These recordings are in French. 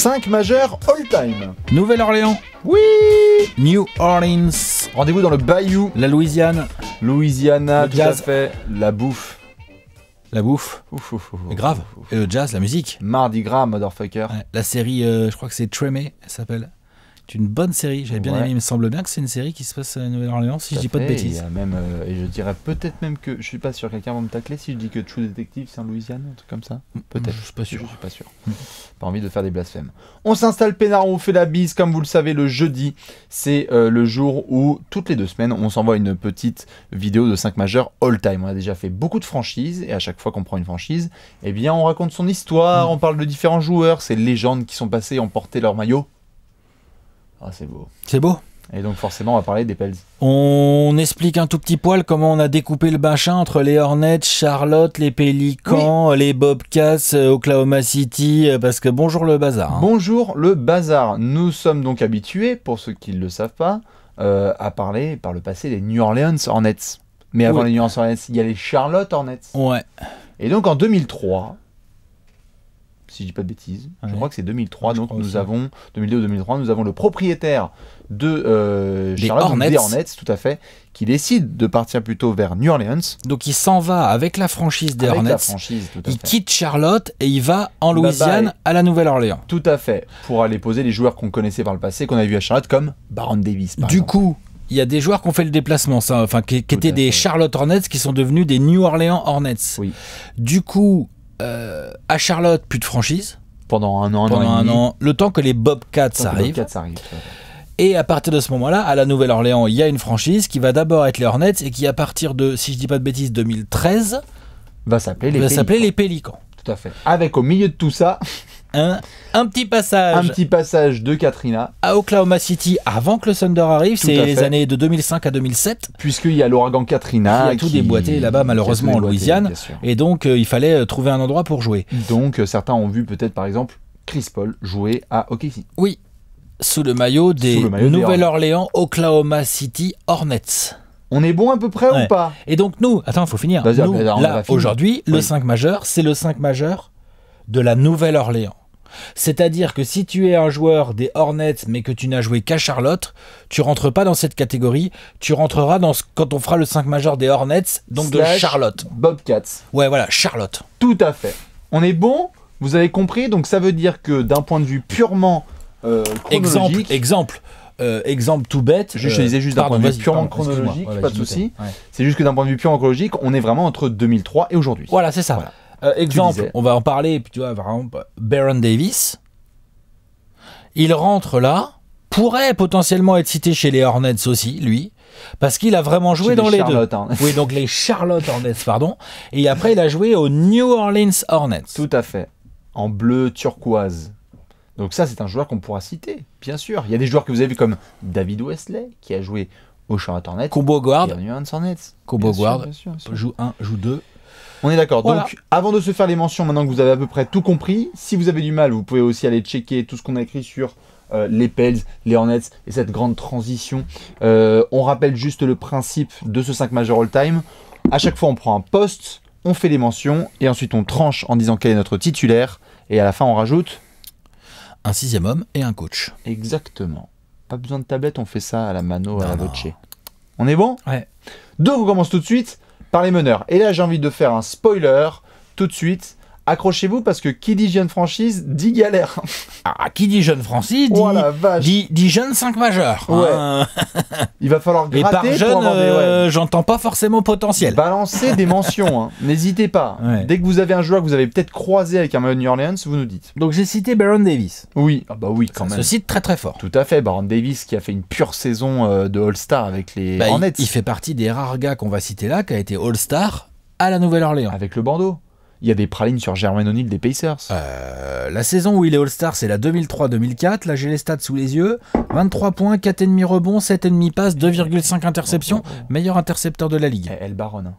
5 majeurs all-time. Nouvelle-Orléans. Oui. New Orleans. Rendez-vous dans le Bayou. La Louisiane. Louisiana, Le tout jazz. à fait. La bouffe. La bouffe. Ouf. Grave. Et le jazz, la musique. Mardi Gras, motherfucker. Ouais. La série, je crois que c'est Tremé, elle s'appelle. C'est une bonne série, j'avais bien aimé. Il me semble bien que c'est une série qui se passe à Nouvelle-Orléans, si je dis pas de Il bêtises. y a même, et je dirais peut-être même que, je suis pas sûr, quelqu'un va me tacler si je dis que True Detective c'est en Louisiane, un truc comme ça. Peut-être. Je suis pas sûr. Je suis pas sûr. Pas envie de faire des blasphèmes. On s'installe peinard, on vous fait la bise. Comme vous le savez, le jeudi, c'est le jour où, toutes les 2 semaines, on s'envoie une petite vidéo de 5 majeurs all-time. On a déjà fait beaucoup de franchises, et à chaque fois qu'on prend une franchise, eh bien, on raconte son histoire, on parle de différents joueurs, ces légendes qui sont passées, ont porté leur maillot. Ah, c'est beau. C'est beau. Et donc, forcément, on va parler des Pels. On explique un tout petit poil comment on a découpé le bachin entre les Hornets, Charlotte, les Pélicans, les Bobcats, Oklahoma City, parce que bonjour le bazar. Hein. Bonjour le bazar. Nous sommes donc habitués, pour ceux qui ne le savent pas, à parler par le passé des New Orleans Hornets. Mais avant les New Orleans Hornets, il y a les Charlotte Hornets. Ouais. Et donc en 2003, si je dis pas de bêtises, je crois que c'est 2003, donc nous avons, 2002 ou 2003, nous avons le propriétaire de Charlotte, Hornets. des Hornets, tout à fait, qui décide de partir plutôt vers New Orleans. Donc il s'en va avec la franchise des Avec Hornets. la franchise, tout à Il fait. quitte Charlotte et il va en Bye Louisiane bye. à la Nouvelle-Orléans. Tout à fait, pour aller poser les joueurs qu'on connaissait par le passé, qu'on a vu à Charlotte, comme Baron Davis, par Du exemple. coup, il y a des joueurs qui ont fait le déplacement, ça, enfin qui étaient à des fait. Charlotte Hornets qui sont devenus des New Orleans Hornets. Oui. Du coup, à Charlotte, plus de franchise. Pendant un an, Pendant an et un demi. an, le temps que les Bobcats Tant que arrivent. Bobcats arrivent, tout à fait. Et à partir de ce moment-là, à la Nouvelle-Orléans, il y a une franchise qui va d'abord être les Hornets et qui, à partir de, si je dis pas de bêtises, 2013, Va s'appeler les va Pélicans. s'appeler les Pélicans. Tout à fait. Avec au milieu de tout ça, Un petit passage un petit passage de Katrina, à Oklahoma City avant que le Thunder arrive, Tout à c'est les fait. années de 2005 à 2007. puisqu'il y a l'ouragan Katrina. Il a tout déboîté là-bas, malheureusement, en Louisiane. Et donc, il fallait trouver un endroit pour jouer. Donc, certains ont vu peut-être, par exemple, Chris Paul jouer à OKC. Oui, sous le maillot des Sous le maillot des Nouvelle-Orléans, Oklahoma City Hornets. On est bon à peu près Ouais. ou pas? Et donc nous, attends, il faut finir. Vas-y, Nous, on va là, finir. aujourd'hui, le Oui. 5 majeur, c'est le 5 majeur de la Nouvelle-Orléans. C'est-à-dire que si tu es un joueur des Hornets, mais que tu n'as joué qu'à Charlotte, tu rentres pas dans cette catégorie. Tu rentreras quand on fera le 5 majeur des Hornets, donc de Slash Charlotte. Bobcats. Ouais, voilà, Charlotte. Tout à fait. On est bon? Vous avez compris? Donc, ça veut dire que d'un point de vue purement chronologique... Exemple tout bête. Je disais juste d'un point de vue purement chronologique, pas de souci. C'est juste que d'un point de vue purement chronologique, on est vraiment entre 2003 et aujourd'hui. Voilà, c'est ça. Voilà. Exemple, disais. on va en parler, puis tu vois, par exemple, Baron Davis, il rentre là, pourrait potentiellement être cité chez les Hornets aussi, lui, parce qu'il a vraiment joué Chez dans les Charlotte, deux. hein. Oui, donc les Charlotte Hornets, pardon. Et après, il a joué aux New Orleans Hornets. Tout à fait. En bleu turquoise. Donc ça, c'est un joueur qu'on pourra citer, bien sûr. Il y a des joueurs que vous avez vu comme David Wesley, qui a joué aux Charlotte Hornets. Combo Guard, Et aux New Orleans Hornets. Combo Bien sûr, Guard, bien sûr, bien sûr. joue 1, joue 2. On est d'accord. Voilà. Donc, avant de se faire les mentions, maintenant que vous avez à peu près tout compris, si vous avez du mal, vous pouvez aussi aller checker tout ce qu'on a écrit sur les Pels, les Hornets et cette grande transition. On rappelle juste le principe de ce 5 majeur all-time. À chaque fois, on prend un poste, on fait les mentions et ensuite on tranche en disant quel est notre titulaire. Et à la fin, on rajoute... Un 6e homme et un coach. Exactement. Pas besoin de tablette, on fait ça à la mano, à la Non, voce. On est bon? Ouais. Donc on commence tout de suite par les meneurs. Et là j'ai envie de faire un spoiler tout de suite. Accrochez-vous parce que qui dit jeune franchise dit galère. Ah, qui dit jeune Francis dit, Oh la vache. dit jeune 5 majeur. Ouais. Hein. Il va falloir Et par gratter jeune, pour avoir des... j'entends pas forcément potentiel. Balancer des mentions, hein. N'hésitez pas. Ouais. Dès que vous avez un joueur que vous avez peut-être croisé avec un maillot de New Orleans, vous nous dites. Donc j'ai cité Baron Davis. Oui, ah bah oui, quand Ça même. se cite très très fort. Tout à fait, Baron Davis qui a fait une pure saison de All-Star avec les Bah, Hornets. il fait partie des rares gars qu'on va citer là, qui a été All-Star à la Nouvelle-Orléans. Avec le bandeau. Il y a des pralines sur Jermaine O'Neal des Pacers. La saison où il est All-Star, c'est la 2003-2004. Là, j'ai les stats sous les yeux. 23 points, 4,5 rebonds, 7,5 passes, 2,5 interceptions. Meilleur intercepteur de la ligue. El Baron.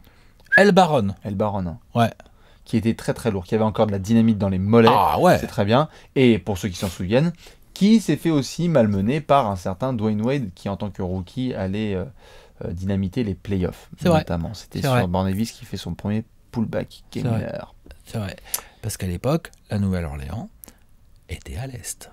El Baron. El Baron. Ouais. Qui était très très lourd, qui avait encore de la dynamite dans les mollets. Ah ouais. C'est très bien. Et pour ceux qui s'en souviennent, qui s'est fait aussi malmener par un certain Dwayne Wade qui en tant que rookie allait dynamiter les playoffs. C'est vrai. Notamment. C'était C'est sur vrai. Baron Davis qui fait son premier pullback game C'est vrai. winner. C'est vrai. Parce qu'à l'époque, la Nouvelle-Orléans, était à l'Est.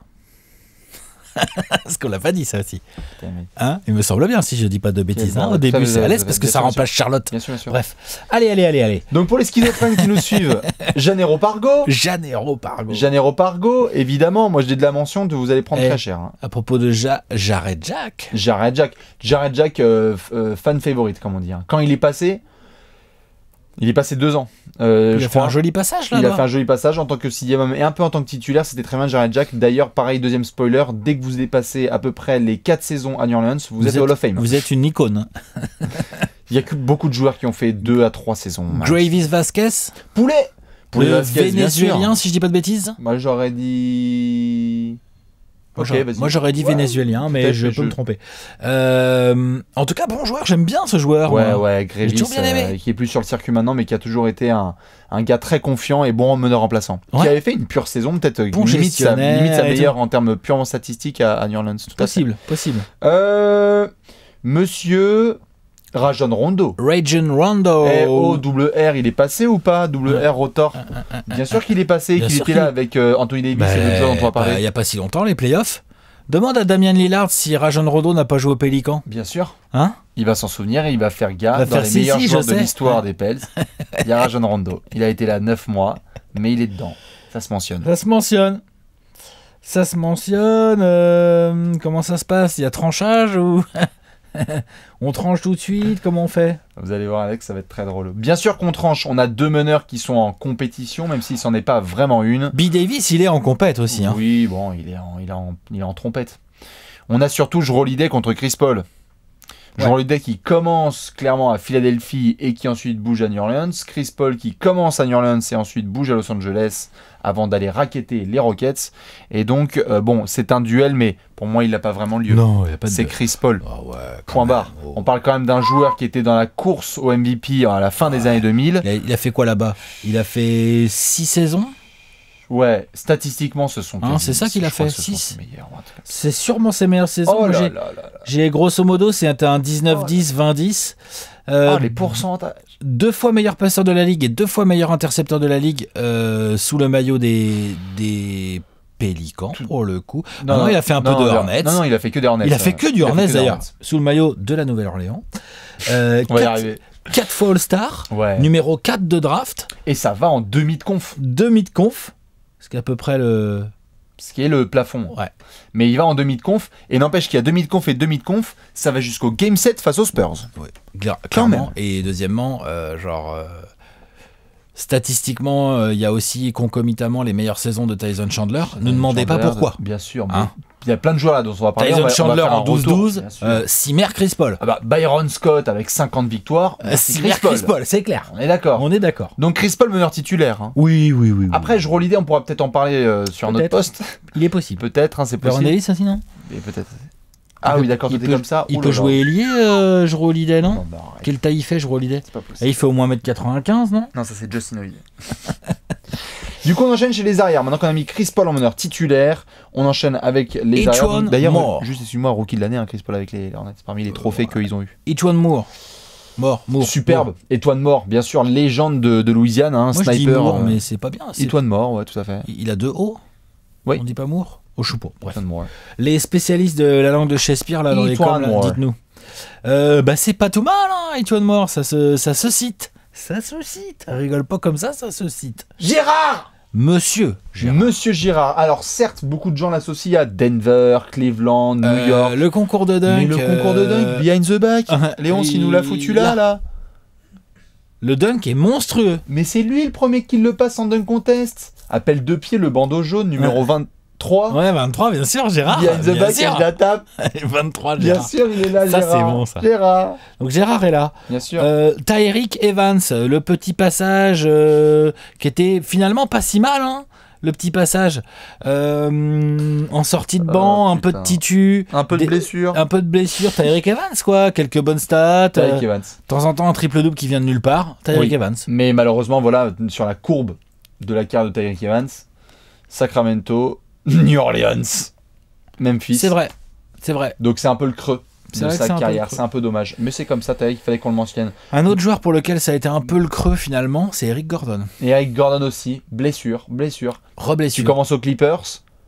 Parce qu'on l'a pas dit ça aussi. Putain, mais- Hein, il me semble bien, si je dis pas de bêtises. Hein, au Ça, début, vous c'est à avez- l'Est parce que bien ça sûr, remplace Charlotte. Bien sûr, bien sûr. Bref. Allez. Donc pour les schizophrènes qui nous suivent, Janeiro Pargo. Janeiro Pargo. Janeiro Pargo, évidemment, moi je dis de la mention, vous allez prendre très cher. Hein. À propos de Jared Jack. Jared Jack, fan favorite, comme on dit. Hein. Quand il est passé 2 ans. Il je a fait crois. un joli passage Il a là-bas. fait un joli passage en tant que sixième homme et un peu en tant que titulaire, c'était très bien Jared Jack. D'ailleurs, pareil, deuxième spoiler, dès que vous dépassez à peu près les 4 saisons à New Orleans, vous êtes Hall of Fame. Vous êtes une icône. Il y a que beaucoup de joueurs qui ont fait 2 à 3 saisons. max. Gravis Vasquez, Poulet Poulet le Vasquez, bien sûr. vénézuélien, si je dis pas de bêtises. Moi j'aurais dit... Ok, vas-y. Moi j'aurais dit Ouais, vénézuélien, mais peut-être je que peux me tromper. En tout cas, bon joueur, j'aime bien ce joueur. moi. Ouais, Grévis, J'ai toujours bien aimé. qui est plus sur le circuit maintenant, mais qui a toujours été un gars très confiant et bon meneur remplaçant. Qui Ouais. avait fait une pure saison, peut-être Bon limite sa gestionnaire et meilleure en termes purement statistiques à New Orleans. Tout à fait. Possible. Monsieur Rajon Rondo. Rajon Rondo. double R, il est passé ou pas? Double R Rotor. Bien sûr qu'il est passé, Bien qu'il sûr était qu'il- là avec Anthony Davis et le joueur dont on va Il parler. n'y a pas si longtemps, les playoffs. Demande à Damian Lillard si Rajon Rondo n'a pas joué au Pélican. Bien sûr. Hein? Il va s'en souvenir et il va faire gaffe Il va dans faire les si, meilleurs si, joueurs je de sais. l'histoire des Pels. Il y a Rajon Rondo. Il a été là 9 mois, mais il est dedans. Ça se mentionne. Ça se mentionne. Comment ça se passe? Il y a tranchage ou on tranche tout de suite? Comment on fait? Vous allez voir Alex, ça va être très drôle. Bien sûr qu'on tranche, on a 2 meneurs qui sont en compétition, même s'il s'en est pas vraiment une. B. Davis, il est en compète aussi. Hein. Oui, bon, il est en trompette. On a surtout Jrue Holiday contre Chris Paul. Jrue Holiday qui commence clairement à Philadelphie et qui ensuite bouge à New Orleans. Chris Paul qui commence à New Orleans et ensuite bouge à Los Angeles avant d'aller racketter les Rockets. Et donc, bon, c'est un duel, mais pour moi, il n'a pas vraiment lieu. Non, il n'y a pas de... C'est Chris Paul. Ah ouais, quand Point même. barre. Oh. On parle quand même d'un joueur qui était dans la course au MVP à la fin des années 2000. Il a fait quoi là-bas? Il a fait 6 saisons? Ouais, statistiquement, ce sont. Hein, c'est ça qu'il a je crois fait, que ce sont 6. ses meilleurs, en tout cas. C'est sûrement ses meilleures saisons. Oh Moi, là j'ai- là là là. J'ai grosso modo, c'est un 19-10, 20-10. Les pourcentages. 2 fois meilleur passeur de la ligue et 2 fois meilleur intercepteur de la ligue sous le maillot des Pélicans, pour le coup. Non, il a fait un peu de Hornets. Non, il a fait que des Hornets. Il a fait que du Il a fait Hornets que des d'ailleurs, Hornets. sous le maillot de la Nouvelle-Orléans. On va y arriver. 4 fois All-Star, Ouais. numéro 4 de draft, Et ça va en demi de conf, 2 mid-conf, ce qui est à peu près le... ce qui est le plafond. Ouais. Mais il va en demi de conf, et n'empêche qu'il y a demi de conf et demi de conf, ça va jusqu'au game 7 face aux Spurs. Ouais, Quand clairement. même. Et deuxièmement, statistiquement, il y a aussi concomitamment les meilleures saisons de Tyson Chandler. Ne demandez pas Chandler, pourquoi. Bien sûr. Hein. Il y a plein de joueurs là dont on va parler. Tyson on va Chandler faire un en retour, 12-12, bien sûr. Simer Chris Paul. Ah bah, Byron Scott avec 50 victoires. merci Simer Chris Paul, c'est clair. On est d'accord. On est d'accord. Donc Chris Paul meneur titulaire. Hein. Oui. Après, Jrue Holiday, on pourra peut-être en parler sur un autre Peut-être. poste. Il est possible. Peut-être, hein, c'est Veron possible. Davis, ça sinon Mais peut-être. Ah oui, d'accord, il c'était peut- comme ça. Il Ouh peut là là. jouer ailier, Jrue Holiday, non? Non, bah, arrête, Quelle taille il fait, Jrue Holiday? c'est pas possible. Et il fait au moins 1m95, non? Non, ça c'est Justin Holiday. Du coup, on enchaîne chez les arrières. Maintenant qu'on a mis Chris Paul en meneur titulaire, on enchaîne avec les Etuan arrières. D'ailleurs, Moore. juste excuse-moi, rookie de l'année, hein, Chris Paul avec les Hornets, parmi les trophées qu'ils ont eu. Etuan Moore. Moore. Superbe. Étoine Moore, bien sûr, légende de Louisiane, hein, Moi je dis sniper. Moore, mais c'est pas bien. Étoine Moore, ouais, tout à fait. Il a 2 O. Oui. On dit pas Moore? Au choupeau. Bref. Étoine Moore. ouais. Les spécialistes de la langue de Shakespeare, là, dans les Etuan coms, là, Moore. dites-nous. C'est pas tout mal, hein, Etuan Moore. Ça se cite. Ça se cite. Rigole pas comme ça se cite. Gérard Monsieur Gérard. Monsieur Girard. Alors certes, beaucoup de gens l'associent à Denver, Cleveland, New York. Le concours de dunk. Mais le concours de dunk, behind the back. Léon, il nous l'a foutu là. Le dunk est monstrueux. Mais c'est lui le premier qui le passe en dunk contest. Appelle 2 pieds le bandeau jaune, numéro 23. Ouais, 23, bien sûr, Gérard. Behind the Bien back, sûr. il la tape. 23, Bien Gérard. sûr, il est là, Ça, Gérard. c'est bon, ça. Gérard. Donc Gérard est là. Bien sûr. Tyreek Evans, le petit passage qui était finalement pas si mal, hein. Le petit passage en sortie de banc, un peu de putain. titu, Un peu de blessure. un peu de blessure. Tyreek Evans, quoi, quelques bonnes stats. Tyreek Evans. De temps en temps, un triple-double qui vient de nulle part. Tyreek Oui. Evans. Mais malheureusement, voilà, sur la courbe de la carrière de Tyreek Evans, Sacramento, New Orleans, Memphis. C'est vrai, c'est vrai. Donc c'est un peu le creux C'est de vrai que c'est sa un peu carrière. le creux. C'est un peu dommage. Mais c'est comme ça, Tyreek, il fallait qu'on le mentionne. Un autre joueur pour lequel ça a été un peu le creux finalement, c'est Eric Gordon. Et Eric Gordon aussi, blessure. Tu Reblessure. commences aux Clippers,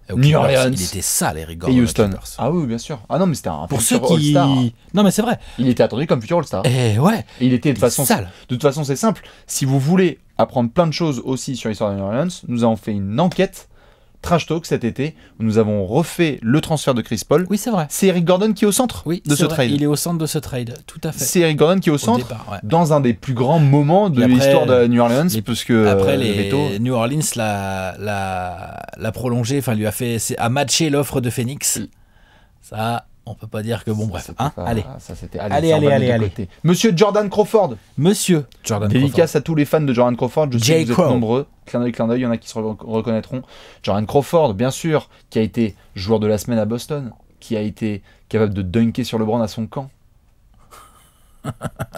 Aux New Clippers, Orleans. il était sale, Eric Et Gordon. aux Houston. Clippers. Ah oui, bien sûr. Ah non, mais c'était un Pour ceux futur qui. All-Star. Non, mais c'est vrai. Il était attendu comme futur All-Star. Et ouais. Et il était de Il est façon. sale. De toute façon, c'est simple. Si vous voulez apprendre plein de choses aussi sur l'histoire de New Orleans, nous avons fait une enquête Trash Talk cet été où nous avons refait le transfert de Chris Paul. Oui, c'est vrai. C'est Eric Gordon qui est au centre Oui, de c'est ce vrai. trade. Il est au centre de ce trade, tout à fait. C'est Eric Gordon qui est au Au centre départ, ouais. dans un des plus grands moments de Et après, l'histoire de New Orleans, parce que Après, le veto. New Orleans l'a prolongé, enfin lui a matché l'offre de Phoenix. Oui. Ça, on peut pas dire que bon, bref. C'était Hein, pas- allez, ça, c'était- Allez, ça, on va allez, mettre de allez. côté. Monsieur Jordan Crawford. Monsieur Jordan Dédicace à tous les fans de Jordan Crawford, je sais J. que vous êtes Crow. nombreux. Clin d'œil, il y en a qui se reconnaîtront. Jordan Crawford, bien sûr, qui a été joueur de la semaine à Boston, qui a été capable de dunker sur LeBron à son camp.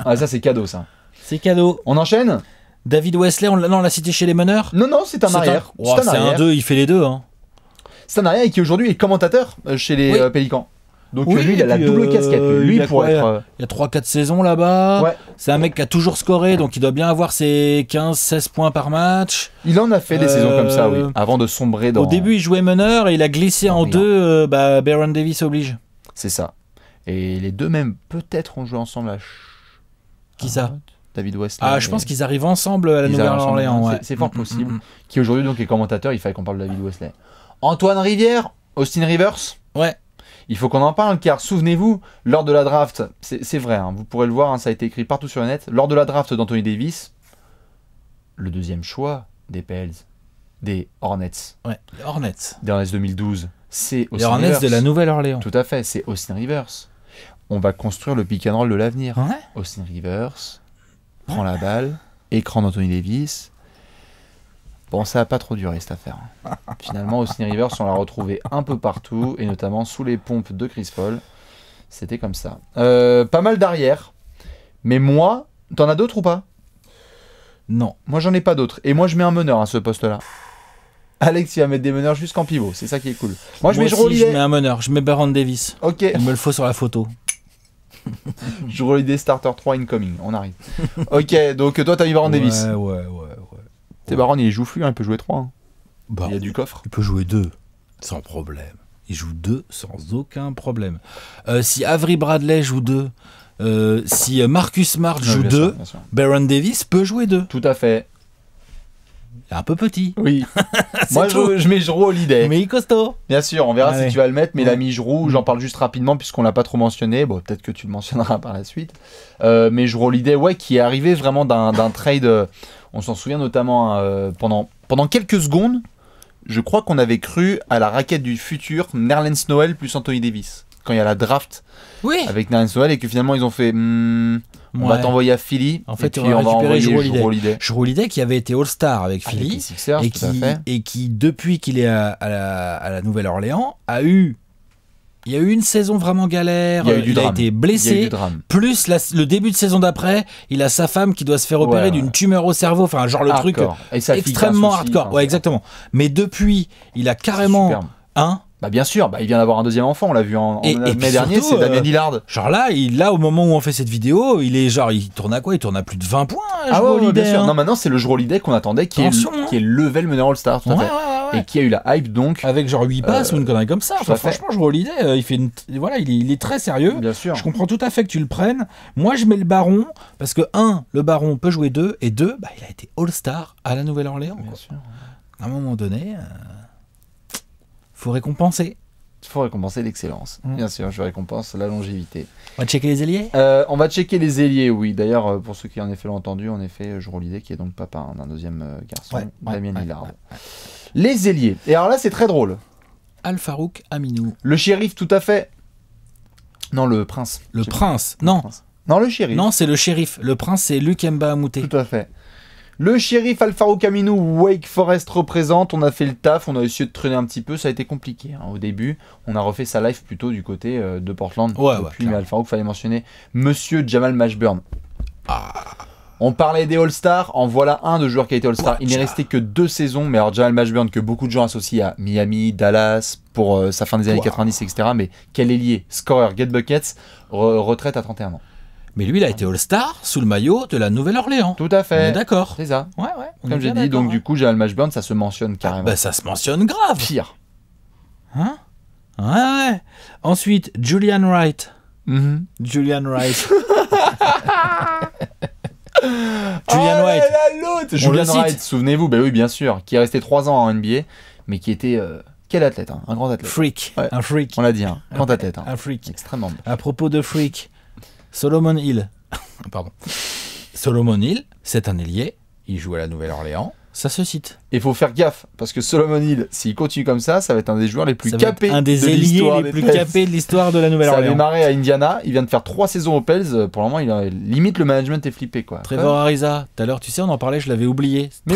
Ah, ça c'est cadeau ça. C'est cadeau. On enchaîne? David Wesley, on l'a cité chez les meneurs. Non, non, c'est un arrière. Oh, C'est un c'est un arrière. 2, il fait les deux. Hein. C'est un arrière et qui aujourd'hui est commentateur chez les Oui. Pélicans. Donc Oui, lui, il a et la puis, double casquette. Lui, il a pour quoi, être. Il y a 3-4 saisons là-bas. Ouais. C'est un mec qui a toujours scoré, donc il doit bien avoir ses 15-16 points par match. Il en a fait des saisons comme ça, oui. Avant de sombrer dans. Au début, il jouait meneur et il a glissé en rien. 2. Baron Davis oblige. C'est ça. Et les deux même, peut-être, ont joué ensemble à. Qui ça? David Wesley. Ah, je pense qu'ils arrivent ensemble à la Ils arrivent Nouvelle-Orléans. ensemble. Ouais. C'est fort possible. Qui aujourd'hui donc est commentateur, il fallait qu'on parle de David Wesley. Antoine Rivière, Austin Rivers. Ouais. Il faut qu'on en parle car souvenez-vous, lors de la draft, c'est vrai, hein, vous pourrez le voir, hein, ça a été écrit partout sur le net, lors de la draft d'Anthony Davis, le deuxième choix des Pels, des Hornets, Ouais. Les Hornets. des Hornets 2012, c'est Les Austin Hornets Rivers. de la Nouvelle-Orléans. Tout à fait, c'est Austin Rivers. On va construire le pick and roll de l'avenir. Ouais. Austin Rivers prend la balle, écran d'Anthony Davis. Bon, ça n'a pas trop duré cette affaire. Finalement, Austin Rivers, on l'a retrouvé un peu partout, et notamment sous les pompes de Chris Paul. C'était comme ça. Pas mal d'arrière. Mais moi, t'en as d'autres ou pas? Non. Moi, j'en ai pas d'autres. Et moi, je mets un meneur à ce poste-là. Alex, il va mettre des meneurs jusqu'en pivot. C'est ça qui est cool. Moi, je mets Jrue aussi, je Holiday. mets un meneur. Je mets Baron Davis. Ok. Il me le faut sur la photo. Jrue Holiday, starter 3 incoming. On arrive. Ok, donc toi, t'as mis Baron Davis. Ouais. C'est Baron, il est joufflu, hein, il peut jouer 3. Hein. Bah, Il y a du coffre. il peut jouer 2 sans problème. Il joue 2 sans aucun problème. Si Avery Bradley joue 2, si Marcus Smart joue Bien 2, sûr, bien sûr. Baron Davis peut jouer 2. Tout à fait. Il est un peu petit. Oui. C'est Moi, tout. je mets Jrue Holiday. Mais il est costaud. Bien sûr, on verra Allez. si tu vas le mettre, mais Ouais. l'ami mis Jrue, j'en parle juste rapidement puisqu'on l'a pas trop mentionné. Bon, peut-être que tu le mentionneras par la suite. Mais Jrue Holiday, ouais, qui est arrivé vraiment d'un trade. On s'en souvient notamment pendant quelques secondes. Je crois qu'on avait cru à la raquette du futur Nerlens Noel plus Anthony Davis. Quand il y a la draft Oui. avec Nerlens Noel et que finalement ils ont fait on va Ouais. t'envoyer à Philly. En fait, et puis on va récupérer envoyer Jrue Holiday. Holiday. Jrue Holiday qui avait été All-Star avec Avec Philly les Sixers, et tout à fait. qui, depuis qu'il est à la Nouvelle-Orléans, il y a eu une saison vraiment galère. Il y a eu du a drame. été Il y a eu blessé. du drame. Plus le début de saison d'après, il a sa femme qui doit se faire opérer Ouais, d'une ouais. tumeur au cerveau. Enfin, genre le truc Hardcore. Et sa fille qui a un extrêmement souci, hardcore. enfin, Ouais, exactement. Mais depuis, il a carrément superbe. un. Bah bien sûr, bah, il vient d'avoir un deuxième enfant, on l'a vu en Et mai puis dernier, surtout, c'est Damien Lillard. Genre là, au moment où on fait cette vidéo, il tourne à quoi? Il tourne à plus de 20 points. Ah Jrue ouais, bien Holiday, sûr. hein. Non, maintenant c'est le Jrue Holiday qu'on attendait, qui Attention, hein. est level meneur All-Star, tout à Ouais, fait. ouais. Et qui a eu la hype donc. Avec genre 8 passes ou une connerie comme ça. tout Enfin, à fait. franchement, Jrue Holiday, il fait voilà, il est très sérieux. Bien sûr. Je comprends tout à fait que tu le prennes. Moi, je mets le Baron parce que le Baron peut jouer 2 et 2, il a été All-Star à la Nouvelle-Orléans. Bien quoi. sûr. À un moment donné, faut récompenser. Il faut récompenser l'excellence. Bien sûr, je récompense la longévité. On va checker les ailiers. On va checker les ailiers, oui. D'ailleurs, pour ceux qui en effet l'ont entendu, en effet, Jrue Holiday qui est donc papa d'un deuxième garçon, Damien Lillard. Les ailiers. Et alors là, c'est très drôle. Al-Farouk Aminou. Le shérif, tout à fait. Non, le prince. Le prince. Non, Non, le shérif. non, c'est le shérif. Le prince, c'est Luc Mba Amouté. Tout à fait. Le shérif Al-Farouk Aminou, Wake Forest représente. On a fait le taf, on a essayé de traîner un petit peu. Ça a été compliqué au début. On a refait sa live plutôt du côté de Portland. Ouais, depuis, mais clairement. Al-Farouk, fallait mentionner Monsieur Jamal Mashburn. On parlait des All-Stars. En voilà un de joueurs qui a été All-Star. Il n'est resté que 2 saisons. Mais alors, Jamal Mashburn, que beaucoup de gens associent à Miami, Dallas, pour sa fin des années 90, etc. Mais quel ailier, scorer, get buckets, retraite à 31 ans. Mais lui, il a été All-Star sous le maillot de la Nouvelle-Orléans. Tout à On est fait. d'accord. C'est ça. Ouais. on est Comme j'ai bien dit, donc d'accord, du coup, Jamal Mashburn, ça se mentionne carrément. Bah, ça se mentionne grave. Pire. Hein? Ouais. Ensuite, Julian Wright. Julian Wright. Julian Wright. L'autre Julian Wright, souvenez-vous, bah oui, bien sûr, qui est resté 3 ans en NBA, mais qui était quel athlète, hein, un grand athlète. Freak, ouais. Un freak. On l'a dit, hein, grand athlète. Hein. Un freak. Extrêmement. À propos de freak, Solomon Hill. Pardon. Solomon Hill, c'est un ailier. Il joue à la Nouvelle-Orléans. Ça se cite. Il faut faire gaffe, parce que Solomon Hill, s'il continue comme ça va être un des joueurs les plus capés. Un des ailiers les plus capés de l'histoire de la Nouvelle-Orléans. Ça a démarré à Indiana. Il vient de faire 3 saisons aux Pels. Pour le moment, limite le management est flippé, quoi. Trevor Ariza. Tout à l'heure, tu sais, on en parlait, je l'avais oublié. Mais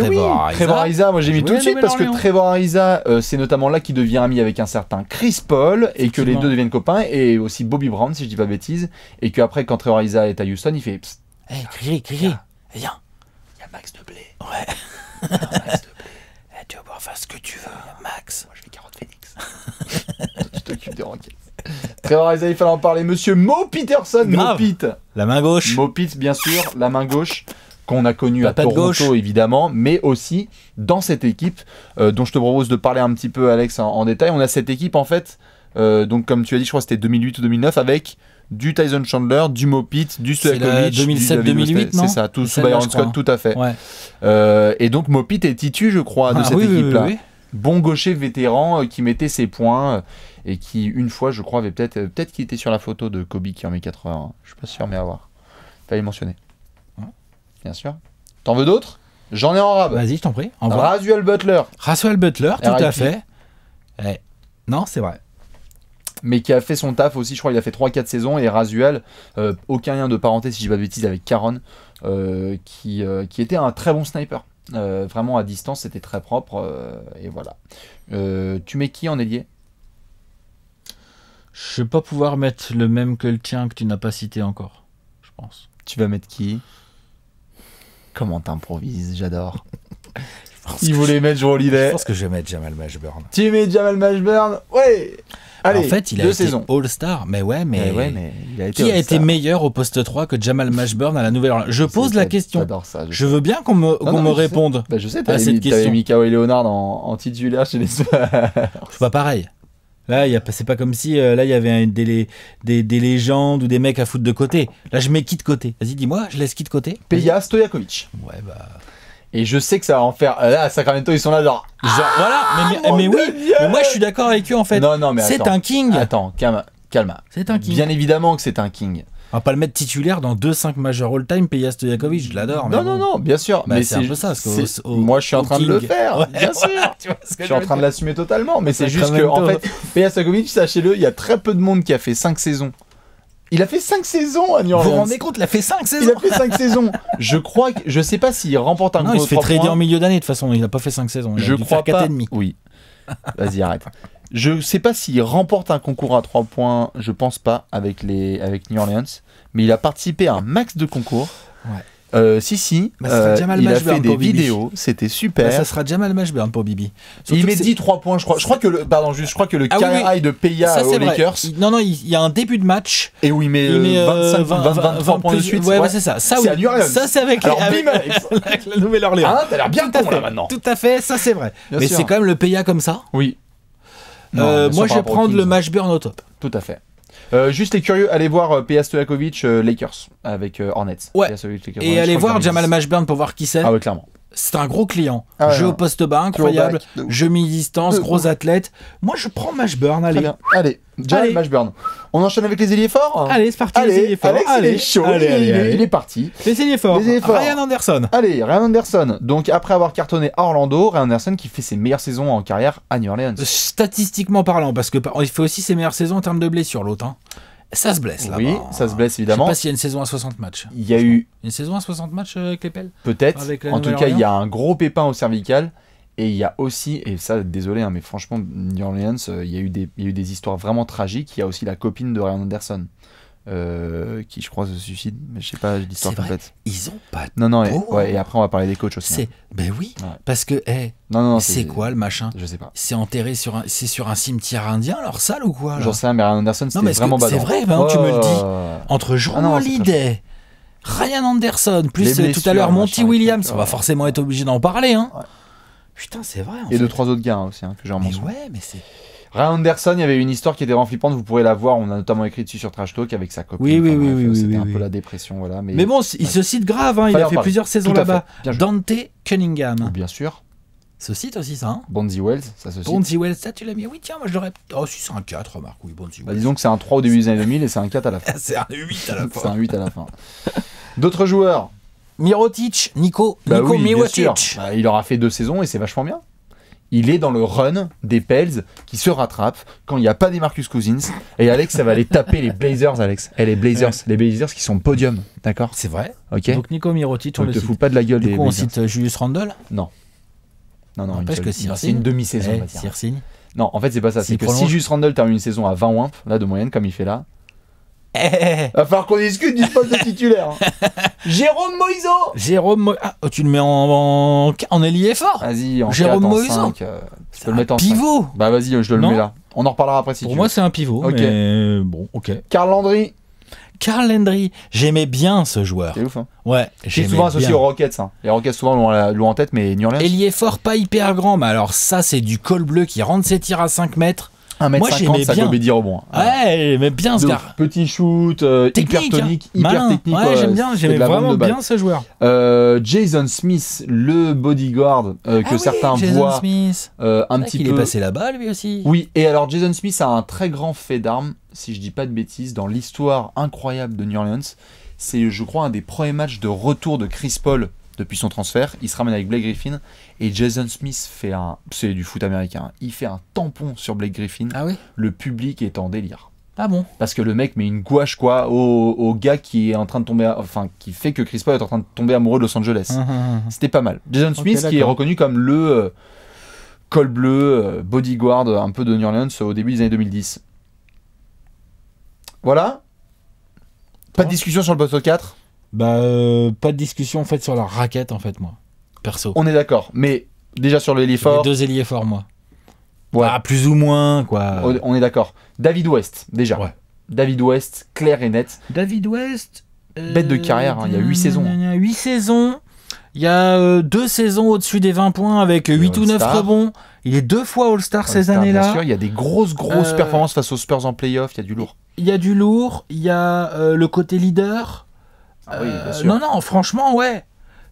Trevor Ariza, moi j'ai mis tout de suite parce que Trevor Ariza, c'est notamment là qu'il devient ami avec un certain Chris Paul et que les deux deviennent copains, et aussi Bobby Brown, si je dis pas bêtises, et qu'après, quand Trevor Ariza est à Houston, il fait hey, Cricri, viens. Il y a Max de blé. Ouais. Max de blé. Tu vas pouvoir faire ce que tu veux, Max. Moi je fais carotte Phoenix. Tu t'occupes des Rockets. Trevor Ariza, il fallait en parler. Monsieur Mo Peterson. Mo Pete. La main gauche. Mo Pete, bien sûr, la main gauche qu'on a connue à Toronto, évidemment, mais aussi dans cette équipe dont je te propose de parler un petit peu, Alex, en détail. On a cette équipe, en fait, donc comme tu as dit, je crois que c'était 2008 ou 2009, avec du Tyson Chandler, du Mo Pete, du Stojakovic, 2007-2008, non? C'est ça, tout sous Byron Scott, tout à fait. Ouais. Et donc Mo Pete est titu, je crois, de cette équipe-là. Oui. Bon gaucher vétéran qui mettait ses points et qui, une fois, je crois, avait peut-être qu'il était sur la photo de Kobe qui en met 80. Je suis pas sûr, mais à voir. Fallait le mentionner. Bien sûr. T'en veux d'autres? J'en ai en rab. Vas-y, je t'en prie. Rasuel Butler. Rasuel Butler, tout à fait. Non, c'est vrai. Mais qui a fait son taf aussi, je crois qu'il a fait 3-4 saisons, et Rasuel, aucun lien de parenté si je dis pas de bêtises, avec Caron, qui était un très bon sniper. Vraiment à distance, c'était très propre, et voilà. Tu mets qui en ailier? Je vais pas pouvoir mettre le même que le tien que tu n'as pas cité encore, je pense. Tu vas mettre qui? Comment t'improvises, j'adore. Il voulait mettre Jrue Holiday. Je pense que je vais mettre Jamal Mashburn. Tu mets Jamal Mashburn? Ouais. Allez, en fait, il a été All-Star, mais il a été qui a été meilleur au poste 3 que Jamal Mashburn à la Nouvelle-Orléans? Je pose la question. J'adore ça. Je veux bien qu'on me réponde. Je sais, t'avais mis Kawhi Leonard en titulaire chez les Spurs. C'est pas pareil. Là, c'est pas comme si là il y avait des légendes ou des mecs à foutre de côté. Là, je mets qui de côté? Vas-y, dis-moi, je laisse qui de côté? Peja Stojakovic. Ouais, bah. Et je sais que ça va en faire. Là, à Sacramento, ils sont là, genre. Voilà, mais oui. Mais moi, je suis d'accord avec eux en fait. Non, mais c'est un king. Attends, calme. C'est un king. Bien évidemment que c'est un king. On va pas le mettre titulaire dans 2-5 majeurs all-time. Peja Stojakovic, je l'adore. Non, bien sûr. Bah, mais c'est un peu ça. Moi, je suis en train de le faire. Bien sûr. Je suis en train de l'assumer totalement. Mais c'est juste que, en fait, Peja Stojakovic, sachez-le, il y a très peu de monde qui a fait 5 saisons. Il a fait 5 saisons à New Orleans. Vous vous rendez compte, il a fait 5 saisons. Il a fait 5 saisons. Je sais pas s'il remporte un gros 3 points. Il se fait trader en milieu d'année de toute façon. Il a pas fait 5 saisons. Je crois pas. Oui. Vas-y, arrête. Je sais pas s'il remporte un concours à 3 points. Je pense pas avec New Orleans. Mais il a participé à un max de concours. Ouais. Si. Il a fait des vidéos. C'était super. Ça sera Jamal Mashburn pour Bibi. Il met 3 points, je crois. Je crois que le carrière high de Peja aux Lakers. Non, il y a un début de match. Et où il met 23 points de suite. Ouais, c'est ça. Ça, c'est à New Orleans. Ça, c'est avec la Nouvelle-Orléans. Ah, t'as l'air bien con là maintenant. Tout à fait, ça c'est vrai. Mais c'est quand même le Peja comme ça. Oui. Moi, je vais prendre le Mashburn au top. Tout à fait. Juste les curieux, allez voir Peja Stojakovic Lakers avec Hornets. Ouais. Et allez voir Jamal Mashburn pour voir qui c'est. Ah ouais, clairement. C'est un gros client. Jeu au poste bas, incroyable. Jeu mi-distance, gros athlète. Moi, je prends Mashburn, allez. Allez, Jamal Mashburn. On enchaîne avec les ailiers forts. Allez, c'est parti, les ailiers forts. Alex, il est chaud, il est parti. Les ailiers forts. Ryan Anderson. Allez, Ryan Anderson. Donc, après avoir cartonné à Orlando, Ryan Anderson qui fait ses meilleures saisons en carrière à New Orleans. Statistiquement parlant, parce qu'il fait aussi ses meilleures saisons en termes de blessures, l'autre. Ça se blesse là. Oui, ça se blesse évidemment. Je sais pas s'il y a une saison à 60 matchs. Il y a eu une saison à 60 matchs avec les Pels. Peut-être. En tout cas, il y a un gros pépin au cervical. Et il y a aussi, et ça, désolé, mais franchement, New Orleans, il y a eu des histoires vraiment tragiques. Il y a aussi la copine de Ryan Anderson, qui, je crois, se suicide. Mais je sais pas l'histoire complète. Ils ont pas. Non, et après, on va parler des coachs aussi. Ben oui, parce que, c'est quoi le machin? Je sais pas. C'est enterré sur un cimetière indien, leur salle ou quoi? J'en sais rien, mais Ryan Anderson, c'était vraiment badant. C'est vrai, tu me le dis. Entre Jrue Holiday, Ryan Anderson, plus tout à l'heure Monty Williams, on va forcément être obligé d'en parler, hein. Putain, c'est vrai. Et 2-3 autres gars aussi, que j'ai en mention. Ouais, mais c'est. Ryan Anderson, il y avait une histoire qui était vraiment flippante, vous pourrez la voir, on a notamment écrit dessus sur Trash Talk avec sa copine. Oui, Enfin, bref, oui, c'était un oui. peu la dépression, voilà. Mais bon, il se cite grave, hein, il Fallait a en fait parler. plusieurs saisons Tout à fait. là-bas. Bien joué. Dante Cunningham. Bien sûr, Se cite aussi ça, hein. Bonzi Wells, ça se cite. Bonzi Wells, ça tu l'as mis. Oui, tiens, moi je l'aurais. Oh, si, c'est un 4, remarque, oui, Bonzi Bah, Wells. disons que c'est un 3 au début des années 2000 et c'est un 4 à la fin. C'est un 8 à la C'est fin. un 8 à la fin. D'autres joueurs? Mirotic, Nico Bah oui, bien Mirotic. sûr. Bah, il aura fait 2 saisons et c'est vachement bien. Il est dans le run des Pels qui se rattrapent quand il n'y a pas des Marcus Cousins. Et Alex, ça va aller taper les Blazers, Alex. Et les Blazers qui sont podium, d'accord? C'est vrai. Ok. Donc Nico Mirotic, on On le te cite. fout pas de la gueule Du des coup, on Blazers. cite Julius Randle. Non, N'empêche que s'il c'est une demi-saison, on va dire. S'il signe. Non, en fait, c'est pas ça. C'est S'il que prolonge. si Julius Randle termine une saison à 20 wimp, là, de moyenne, comme il fait là, va falloir qu'on discute du poste de titulaire. hein. Jérôme Moiseau. Jérôme Ah, tu le mets en ailier fort. Vas-y, en Jérôme 4, en Moiseau. 5, tu peux le mettre en 5. Pivot. Bah vas-y, je le Non. mets là. On en reparlera après si Pour tu moi, veux. c'est un pivot. Ok. Mais bon, ok. Karl Landry. Karl Landry, j'aimais bien ce joueur. C'est ouf, hein. Ouais, Qui est j'aimais souvent associé bien. aux Rockets. Hein. Les Rockets souvent l'ont en tête, mais New Orleans. Ailier fort, pas hyper grand, mais alors ça, c'est du col bleu qui rentre ses tirs à 5 mètres. 1m50, Moi, j'aimais ça bien. gobe 10 rebonds. hein. Ouais, j'aimais bien ce De gars. ouf. Petit shoot, hyper Technique, tonique, hein. hyper Malin. technique. Ouais, j'aime bien, c'est j'aimais de la bombe vraiment de balle. bien ce joueur. Jason Smith, le bodyguard que certains Jason voient Smith. un petit Il peu. est passé là-bas, lui aussi. Oui, et alors Jason Smith a un très grand fait d'armes, si je dis pas de bêtises, dans l'histoire incroyable de New Orleans. C'est, je crois, un des premiers matchs de retour de Chris Paul depuis son transfert. Il se ramène avec Blake Griffin et Jason Smith fait c'est du foot américain. Il fait un tampon sur Blake Griffin. Ah oui. Le public est en délire. Ah bon. Parce que le mec met une gouache quoi au gars qui est en train de tomber, qui fait que Chris Paul est en train de tomber amoureux de Los Angeles. C'était pas mal. Jason Smith qui est d'accord. reconnu comme le col bleu, bodyguard un peu de New Orleans au début des années 2010. Voilà. Pas de discussion sur le poste 4. Bah, pas de discussion en fait sur la raquette en fait, moi. Perso. On est d'accord. Mais déjà sur le Les fort, deux ailiers forts, moi. ouais, Ah, plus ou moins, quoi. on est d'accord. David West, déjà. Ouais. David West, clair et net. David West. Bête de carrière, hein, il y a 8 saisons. Il y a 8 saisons. Il y a 2 saisons au-dessus des 20 points avec 8 ou 9 All-Star. rebonds. Il est 2 fois All-Star ces All-Star, bien années-là. sûr. Il y a des grosses performances face aux Spurs en playoff. Il y a du lourd. Il y a du lourd. Il y a le côté leader. Ah oui, bien sûr. Non, franchement, ouais.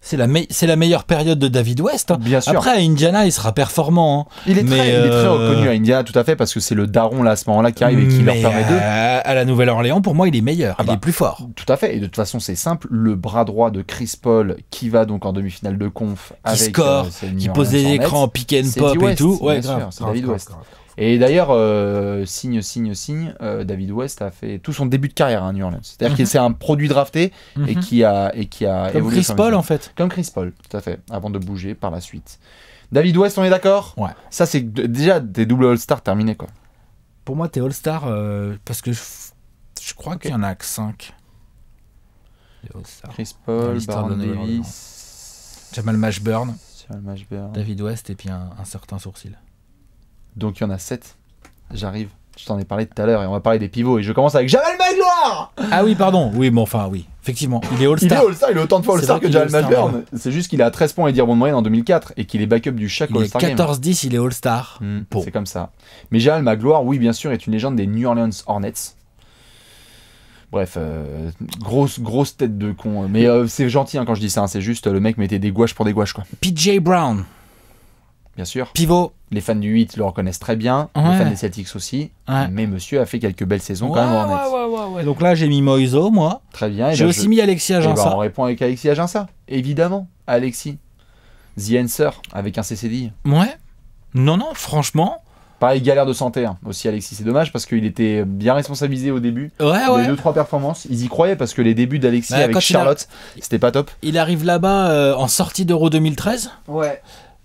C'est la meilleure période de David West. Hein. Bien sûr. Après, à Indiana, il sera performant. Hein. Il est Mais, très reconnu à Indiana, tout à fait, parce que c'est le daron là à ce moment-là qui arrive et qui leur Mais, permet d'eux. à la Nouvelle-Orléans, pour moi, il est meilleur. Ah il bah. est plus fort. Tout à fait, et de toute façon c'est simple, le bras droit de Chris Paul qui va donc en demi-finale de conf Qui avec score, ses qui New pose Orleans des Hornets. écrans pick and C'est pop D. et West, tout. bien Ouais, sûr, grave, c'est grave, David grave, West. grave. Et d'ailleurs, signe, David West a fait tout son début de carrière à New Orleans. C'est-à-dire que c'est un produit drafté et qui a Comme évolué Chris sur Paul, mesure. en fait. Comme Chris Paul, tout à fait, avant de bouger par la suite. David West, on est d'accord? Ouais. Ça, c'est déjà des doubles All-Star terminés, quoi. Pour moi, t'es All-Star parce que je crois qu'il y en a que 5. Chris Dans Paul, l'histoire Baron de Nouvelle-Orléans. Davis, Jamal Mashburn, Jamal Mashburn. David West et puis un certain sourcil. Donc il y en a 7. J'arrive. Je t'en ai parlé tout à l'heure et on va parler des pivots. Et je commence avec Jamal Magloire. Ah oui, pardon. Oui, bon, enfin, oui. Effectivement, il est Il est All-Star. All-Star, il est autant de fois C'est All-Star vrai que qu'il est Jamal All-Star, Mashburn. C'est juste qu'il a 13 points et 10 rebonds de moyenne en 2004 et qu'il est backup du chaque Il est All-Star Game. 14-10, il est All-Star. Bon. C'est comme ça. Mais Jamal Magloire, oui, bien sûr, est une légende des New Orleans Hornets. Bref, grosse tête de con. Mais c'est gentil hein, quand je dis ça. Hein, c'est juste le mec mettait des gouaches pour des gouaches, quoi. PJ Brown, Bien sûr. pivot. Les fans du 8 le reconnaissent très bien. Ouais. Les fans des Celtics aussi. Ouais. Mais monsieur a fait quelques belles saisons quand même en Hornets. ouais. Donc là, j'ai mis Moiseau, moi. Très bien. Et J'ai ben, aussi mis Alexis Eh ben, Aginsa. on répond avec Alexis Aginsa. Évidemment, Alexis. The Answer, avec un CCD. Ouais. Non, franchement. Pareil, galère de santé. Hein. Aussi, Alexis, c'est dommage parce qu'il était bien responsabilisé au début. Ouais, Les 2-3 performances, ils y croyaient parce que les débuts d'Alexis Bah, avec quand Charlotte, c'était pas top. Il arrive là-bas en sortie d'Euro 2013. Ouais.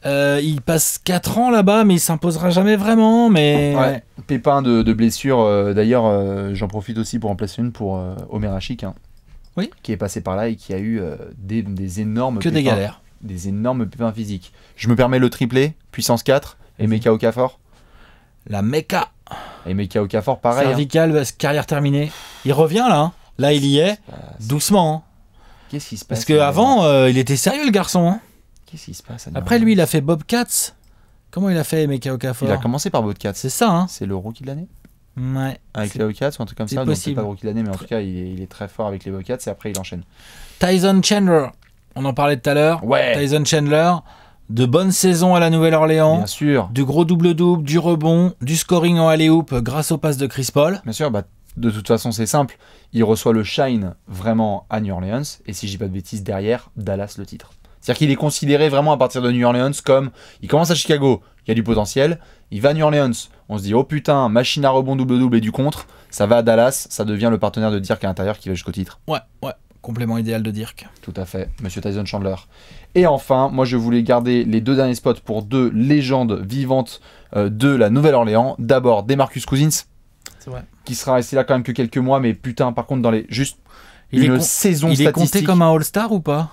Il passe 4 ans là-bas, mais il s'imposera jamais vraiment. Mais Ouais. Pépin de blessure. D'ailleurs, j'en profite aussi pour en placer une pour Omer Hachik, hein, Oui. qui est passé par là et qui a eu des énormes que des pépins, galères. des énormes pépins physiques. Je me permets le triplé, puissance 4, et Meka Okafor. La Mecca. Et Meka Okafor, pareil. Hein. Cervicale, carrière terminée. Il revient là. Hein. Là, il y est. Doucement. Hein. Qu'est-ce qui se passe Parce qu'avant, il était sérieux le garçon. Hein. Qu'est-ce qui se passe à New Après, Orleans lui, il a fait Bobcats. Comment il a fait, Emeka Okafor? Il a commencé par Bobcat. C'est ça, hein? C'est le rookie de l'année Ouais. avec les Bobcats ou un truc comme c'est ça. Donc c'est possible. pas le rookie de l'année, mais en tout cas, il est très fort avec les Bobcats et après il enchaîne. Tyson Chandler, on en parlait tout à l'heure. Ouais. Tyson Chandler, de bonnes saisons à la Nouvelle-Orléans. Bien sûr. Du gros double-double, du rebond, du scoring en alley-oop grâce aux passes de Chris Paul. Bien sûr, bah, de toute façon, c'est simple. Il reçoit le shine vraiment à New Orleans. Et si je dis pas de bêtises, derrière, Dallas le titre. C'est-à-dire qu'il est considéré vraiment à partir de New Orleans comme... Il commence à Chicago, il y a du potentiel. Il va à New Orleans, on se dit, oh putain, machine à rebond double-double et du contre. Ça va à Dallas, ça devient le partenaire de Dirk à l'intérieur qui va jusqu'au titre. Ouais. Complément idéal de Dirk. Tout à fait, Monsieur Tyson Chandler. Et enfin, moi je voulais garder les 2 derniers spots pour 2 légendes vivantes de la Nouvelle-Orléans. D'abord, DeMarcus Cousins, C'est vrai. qui sera resté là quand même que quelques mois, mais putain, par contre, dans les juste une saison Il est compté statistique. comme un All-Star ou pas?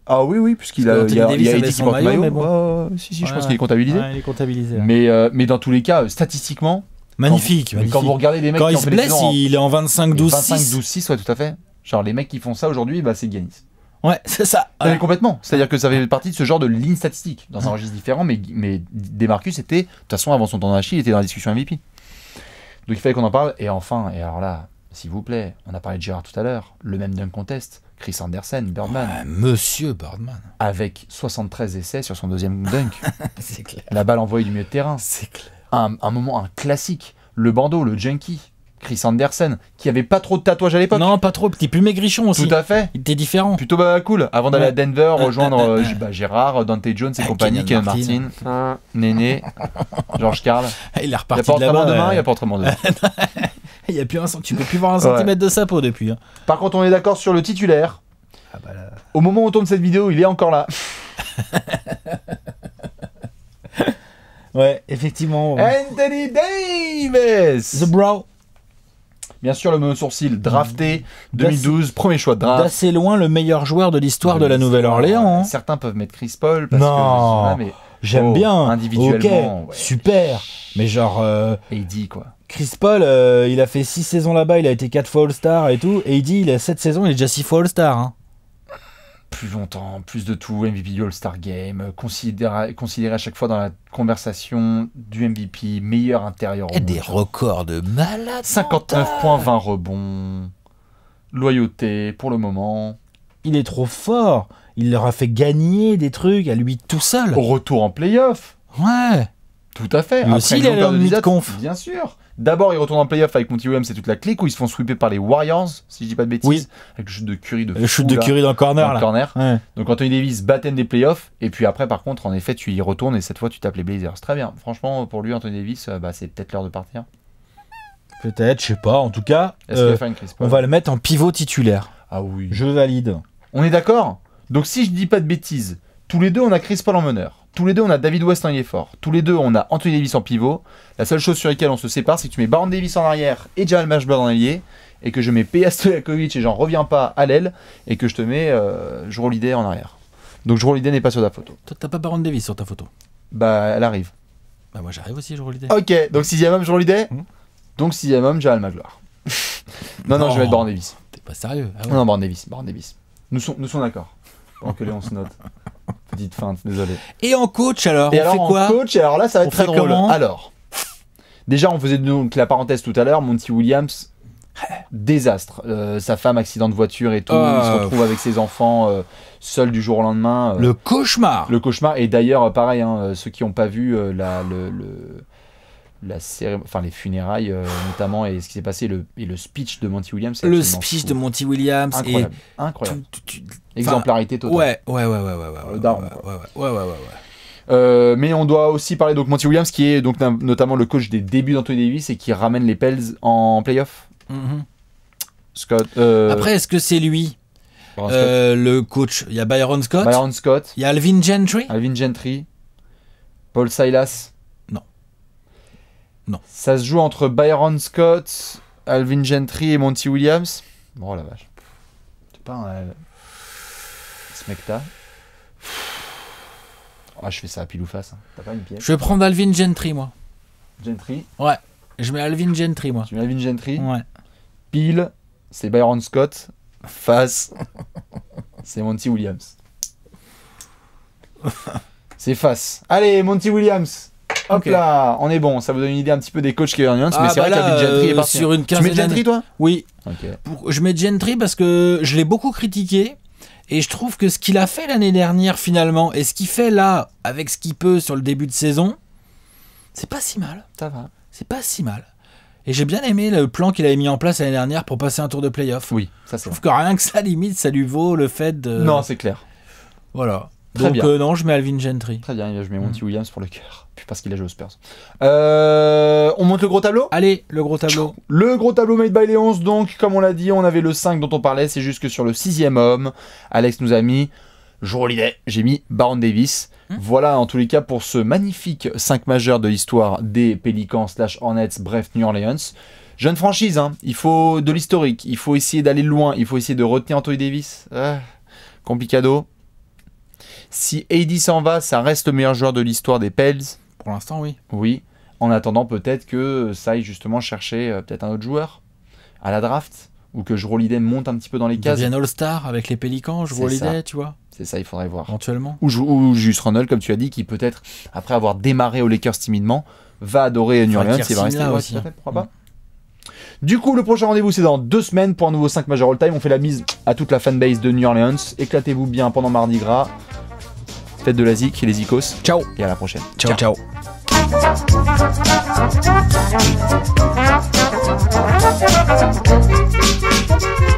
Ah oui, puisqu'il Parce a, que il y a, Anthony il y a Davis Eddie avait qui son porte le maillot, maillot. mais bon. Si, je Ouais, pense qu'il est comptabilisé. Ouais, il est comptabilisé. là. Mais dans tous les cas, statistiquement, Magnifique. quand vous regardez les mecs Quand qui il ont se fait des blesse, saisons en il est en 25-12-6. 25-12-6, ouais, tout à fait. Genre les mecs qui font ça aujourd'hui, bah, c'est Giannis. Ouais, c'est ça. Ah, mais complètement. C'est-à-dire que ça fait partie de ce genre de ligne statistique dans un registre différent, mais DeMarcus était, de toute façon, avant son temps d'Achille, il était dans la discussion MVP. Donc il fallait qu'on en parle. Et enfin, et alors là, s'il vous plaît, on a parlé de Gérard tout à l'heure, le même dunk contest, Chris Andersen, Birdman, Ouais, Monsieur Birdman. avec 73 essais sur son deuxième dunk. C'est clair. La balle envoyée du milieu de terrain. C'est clair. Un moment, un classique. Le bandeau, le junkie, Chris Andersen, qui avait pas trop de tatouages à l'époque. Non, pas trop. Petit plus maigrichon aussi. Tout à fait. Il était différent. Plutôt cool. Avant d'aller Ouais. à Denver, rejoindre Gérard, Dante Jones et compagnie, Kenan Kenan Martin, Néné, George Carl. Il est Il n'y a reparti pas de autrement là-bas. demain, il n'y a pas autrement demain. Il y a plus tu peux plus voir un centimètre de sa peau depuis. Hein. Par contre, on est d'accord sur le titulaire. Ah bah là. Au moment où on tourne cette vidéo, il est encore là. Ouais, effectivement. Anthony Davis. The Bro. Bien sûr, le même sourcil, drafté 2012, premier choix de draft. D'assez loin le meilleur joueur de l'histoire de la Nouvelle-Orléans. Hein. Certains peuvent mettre Chris Paul parce Non. que mais J'aime bien. individuellement. Ok, Ouais. super. Mais genre, AD quoi. Chris Paul, il a fait 6 saisons là-bas, il a été 4 fois All-Star et tout. Et il dit, il a 7 saisons, il est déjà 6 fois All-Star. Hein. Plus longtemps, plus de tout, MVP du All-Star Game, considéré à chaque fois dans la conversation du MVP, meilleur intérieur au Et des monde. records de malade. 59 points, 20 rebonds, loyauté pour le moment, Il est trop fort. Il leur a fait gagner des trucs à lui tout seul. au retour en playoff, Ouais. tout à fait. Lui aussi, il est allé en mid-conf. Bien sûr. D'abord, il retourne en playoff avec Monty Williams et toute la clique où ils se font sweeper par les Warriors, si je dis pas de bêtises, Oui. avec le shoot de Curry de Le shoot fou, de là, Curry dans le corner dans le là. corner. Ouais. Donc Anthony Davis baptême des playoffs et puis après par contre en effet tu y retournes et cette fois tu tapes les Blazers. Très bien. Franchement pour lui Anthony Davis c'est peut-être l'heure de partir. Peut-être, je sais pas. En tout cas, Est-ce qu'il va faire une Chris Paul on va le mettre en pivot titulaire. Ah oui. Je valide. On est d'accord. Donc si je dis pas de bêtises, tous les deux on a Chris Paul en meneur. Tous les deux on a David West en ailier fort. Tous les deux on a Anthony Davis en pivot. La seule chose sur laquelle on se sépare c'est que tu mets Baron Davis en arrière et Jamal Mashburn en ailier et que je mets Peja Stojakovic et j'en reviens pas à l'aile et que je te mets Jrue Holiday en arrière. Donc Jrue Holiday n'est pas sur la photo. Toi, t'as pas Baron Davis sur ta photo. Bah elle arrive. Bah moi j'arrive aussi, je l'idée. Ok, donc sixième homme Jrue Holiday. Donc sixième homme Jamal Magloire. non, je vais mettre Baron Davis. T'es pas sérieux. Ah ouais. Non, Baron Davis. Nous sommes d'accord. Pendant que Léon se note. Petite feinte, désolé. Et en coach alors, Et on alors fait en quoi? coach, et alors là ça va On être très fait drôle. comment Alors, déjà on faisait donc la parenthèse tout à l'heure, Monty Williams, désastre. Sa femme, accident de voiture et tout, il se retrouve avec ses enfants seul du jour au lendemain. Le cauchemar. Le cauchemar. Et d'ailleurs, pareil, hein, ceux qui n'ont pas vu les funérailles notamment et ce qui s'est passé et le speech de Monty Williams. c'est Le absolument speech fou. de Monty Williams Incroyable. et Incroyable. tout- Exemplarité totale. Ouais. Le daron, quoi. Ouais. Mais on doit aussi parler donc Monty Williams qui est donc notamment le coach des débuts d'Anthony Davis et qui ramène les Pels en playoff. Mhm. Scott. Après, est-ce que c'est lui Byron Scott. le coach? Il y a Byron Scott. Byron Scott, Il y a Alvin Gentry. Alvin Gentry, Paul Silas. Non. Ça se joue entre Byron Scott, Alvin Gentry et Monty Williams. Bon, la vache. C'est pas un smecta. Ah, je fais ça à pile ou face. Hein. T'as pas une pièce. Je vais prendre Alvin Gentry, moi. Gentry. Ouais. Je mets Alvin Gentry, moi. Tu mets Alvin Gentry. Ouais. Pile, c'est Byron Scott. Face, c'est Monty Williams. C'est face. Allez, Monty Williams. Hop Ok. là, on est bon. Ça vous donne une idée un petit peu des coachs Kevin Owens, mais c'est vrai là, qu'Alvin Gentry est parti. sur une Tu mets quinzaine Gentry, toi? Oui, Ok. je mets Gentry parce que je l'ai beaucoup critiqué et je trouve que ce qu'il a fait l'année dernière finalement et ce qu'il fait là avec ce qu'il peut sur le début de saison, c'est pas si mal. Ça va. C'est pas si mal. Et j'ai bien aimé le plan qu'il avait mis en place l'année dernière pour passer un tour de playoff. Oui, ça Je c'est trouve que rien que ça limite, ça lui vaut le fait de. Non, c'est clair. Voilà. Très Donc bien. non, je mets Alvin Gentry. Très bien, je mets Monty Williams pour le cœur. Puis parce qu'il a joué aux Spurs. On monte le gros tableau? Allez, le gros tableau. Le gros tableau made by les 11, donc, comme on l'a dit, on avait le 5 dont on parlait, c'est juste que sur le 6e homme, Alex nous a mis Jrue Holiday, j'ai mis Baron Davis. Voilà, en tous les cas, pour ce magnifique 5 majeur de l'histoire des Pelicans / Hornets, bref, New Orleans. Jeune franchise, hein, il faut de l'historique, il faut essayer d'aller loin, il faut essayer de retenir Anthony Davis. Complicado. Si AD s'en va, ça reste le meilleur joueur de l'histoire des Pels. Pour l'instant, oui. Oui. En attendant, peut-être que ça aille justement chercher peut-être un autre joueur à la draft, ou que Jrue Holiday monte un petit peu dans les cases. Devienne All-Star avec les Pélicans, Jrue C'est ça. Holiday, tu vois, C'est ça, il faudrait voir. éventuellement. Ou Julius Randle, comme tu as dit, qui peut-être, après avoir démarré aux Lakers timidement, va adorer New Orleans. Il va rester là ouais, aussi. peut-être, pourquoi pas. Du coup, le prochain rendez-vous, c'est dans 2 semaines pour un nouveau 5 majeur all-time. On fait la mise à toute la fanbase de New Orleans. Éclatez-vous bien pendant Mardi Gras. Faites de la zik et les zikos. Ciao. Et à la prochaine. Ciao, ciao. Ciao.